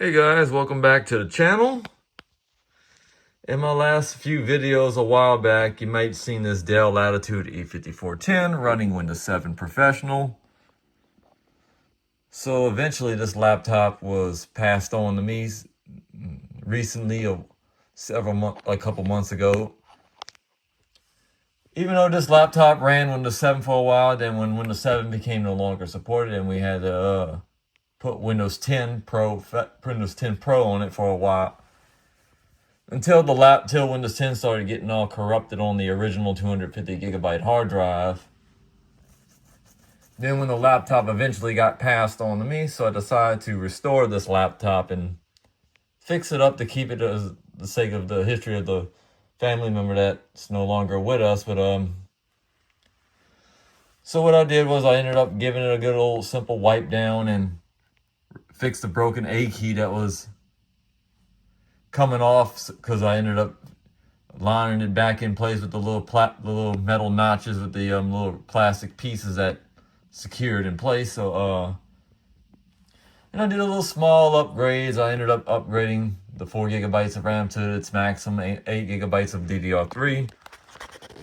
Hey guys, welcome back to the channel. In my last few videos a while back, you might have seen this Dell Latitude E5410 running Windows 7 Professional. So eventually this laptop was passed on to me recently, a couple months ago. Even though this laptop ran Windows 7 for a while, then when Windows 7 became no longer supported and we had to put Windows 10 Pro on it for a while. Until Windows 10 started getting all corrupted on the original 250 gigabyte hard drive. Then when the laptop eventually got passed on to me, so I decided to restore this laptop and fix it up to keep it as the sake of the history of the family member that's no longer with us. So what I did was I ended up giving it a good old simple wipe down and fixed the broken A key that was coming off, because I ended up lining it back in place with the little metal notches with the little plastic pieces that secured in place. And I did a little small upgrades. I ended up upgrading the 4 gigabytes of RAM to its maximum 8 gigabytes of DDR3.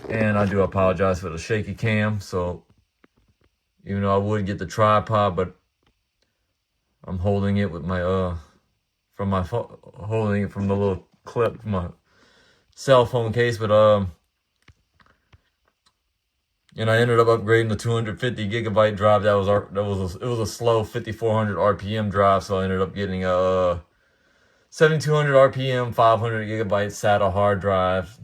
And I do apologize for the shaky cam. So even though I would get the tripod, but I'm holding it with my holding it from the little clip from my cell phone case. And I ended up upgrading the 250 gigabyte drive. It was a slow 5400 RPM drive, so I ended up getting a 7200 RPM 500 gigabyte SATA hard drive.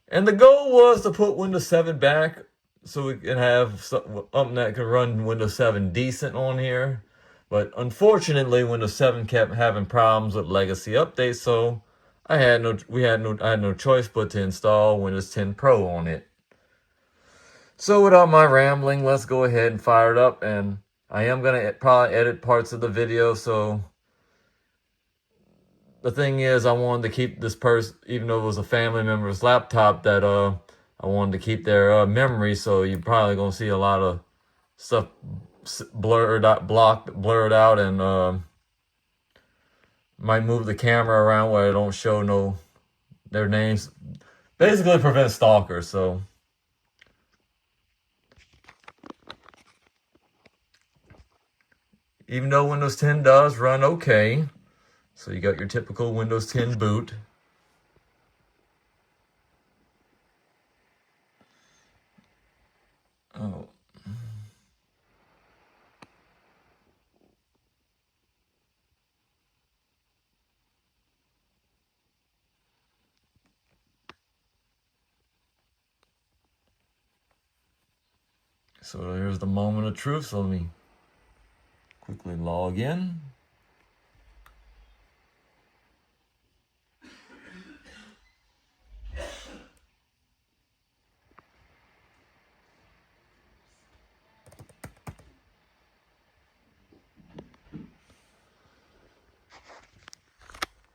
And the goal was to put Windows 7 back so we can have something that could run Windows 7 decent on here. But unfortunately, Windows 7 kept having problems with legacy updates, so I had no choice but to install Windows 10 Pro on it. So without my rambling, let's go ahead and fire it up. And I am going to probably edit parts of the video. So the thing is, I wanted to keep this person, even though it was a family member's laptop, that I wanted to keep their memory. So you're probably going to see a lot of stuff blurred out, and might move the camera around where I don't show their names. Basically prevent stalkers. So even though Windows 10 does run okay, so you got your typical Windows 10 boot. Oh. So here's the moment of truth. So let me quickly log in.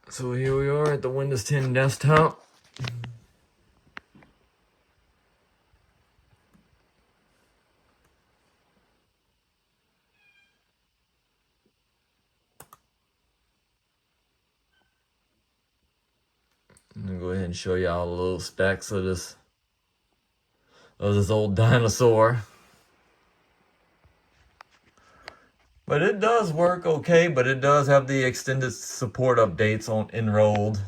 So here we are at the Windows 10 desktop. I'm gonna go ahead and show you all the little specs of this old dinosaur. But it does work okay, but it does have the extended support updates enrolled.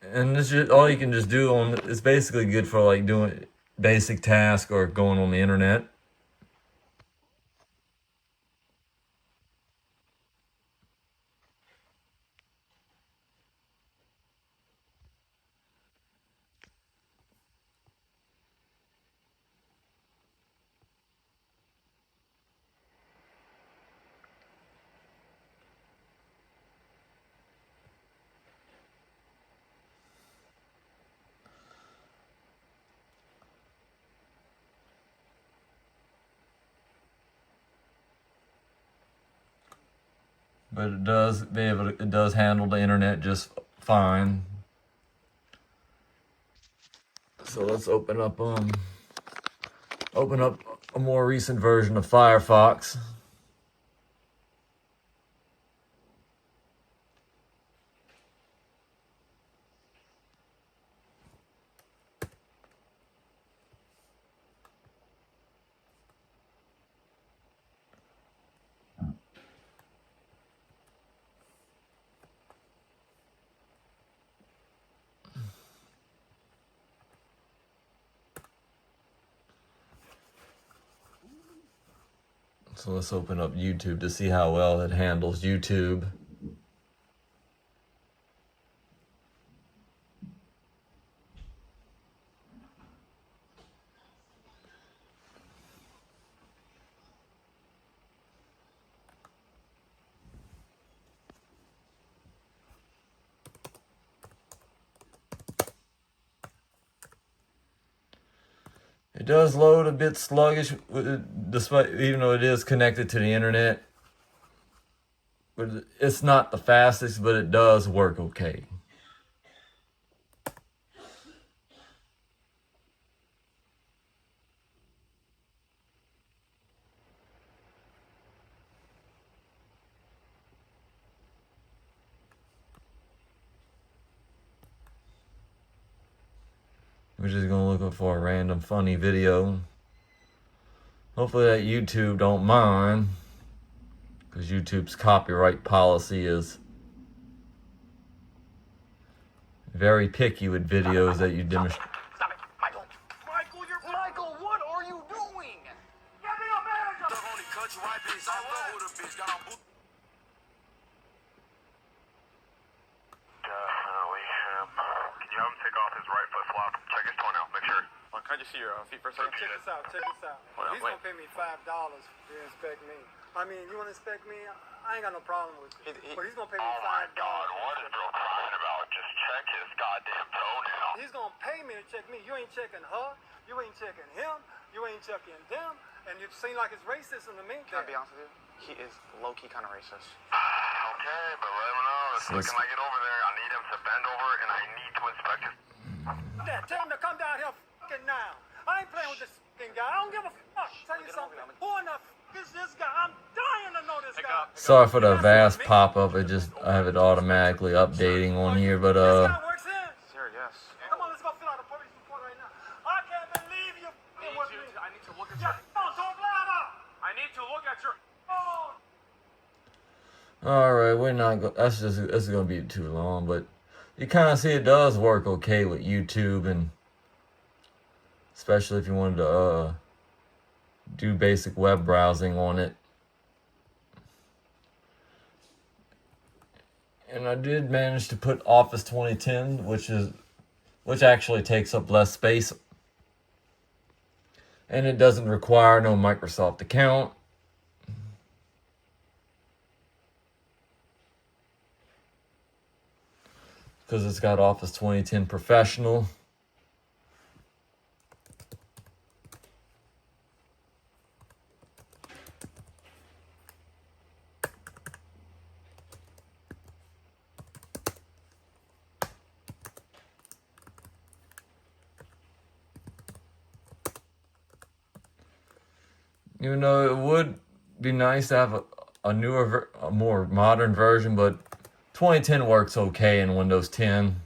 And this is all you can just do it's basically good for like doing basic tasks or going on the internet. But it does handle the internet just fine. So let's open up a more recent version of Firefox. So let's open up YouTube to see how well it handles YouTube. It does load a bit sluggish, despite even though it is connected to the internet. But it's not the fastest, but it does work okay. We're just gonna look for a random funny video. Hopefully that YouTube don't mind, because YouTube's copyright policy is very picky with videos that you demonstrate. Stop it, Michael! Michael, you're Michael! What are you doing? Get me a manager! The only country white bitch, I know who the bitch got on boot. Definitely him. Can you have him take off his right flip flop? Check his toe now, make sure. Can I just see your feet for a second? Check this out, check this out. He's gonna pay me $5 to inspect me. I mean, you wanna inspect me? I ain't got no problem with it. But he's gonna pay me $5. Oh my God, what is bro crying about? Just check his goddamn toe now. He's gonna pay me to check me. You ain't checking her, you ain't checking him, you ain't checking them, and you seem like it's racism to me. Can I be honest with you? He is low-key kind of racist. Okay, but let him know. It's looking like it over there. I need him to bend over and I need to inspect his... Dad, tell him to come down here fucking now. I ain't playing with this fucking guy. I don't give a fuck. Tell you something. Who in the fuck is this guy? I'm dying to know this guy. Sorry for the vast pop-up. I have it automatically updating on here, but This guy works here. Sir, yes. Come on, let's go fill out a police report right now. I can't believe you fucking with me. I need to look at Yeah, come on, talk louder. I need to look at your... Oh. all right, we're not. This is gonna be too long, but you kind of see it does work okay with YouTube, and especially if you wanted to do basic web browsing on it. And I did manage to put Office 2010, which actually takes up less space, and it doesn't require no Microsoft account. Because it's got Office 2010 Professional. Even though it would be nice to have a newer, a more modern version, but 2010 works okay in Windows 10.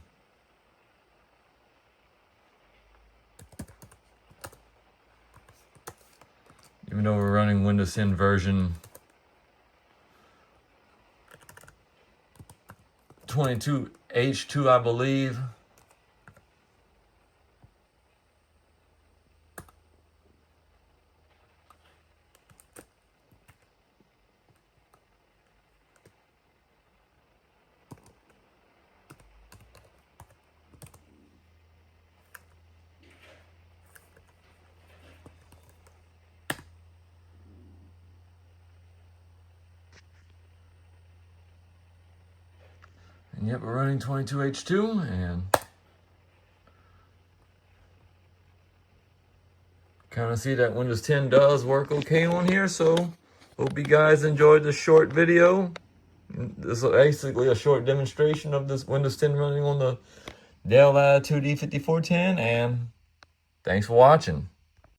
Even though we're running Windows 10 version 22H2, I believe. And yep, we're running 22H2, and kind of see that Windows 10 does work okay on here. So hope you guys enjoyed this short video. This is basically a short demonstration of this Windows 10 running on the Dell Latitude E5410, and thanks for watching.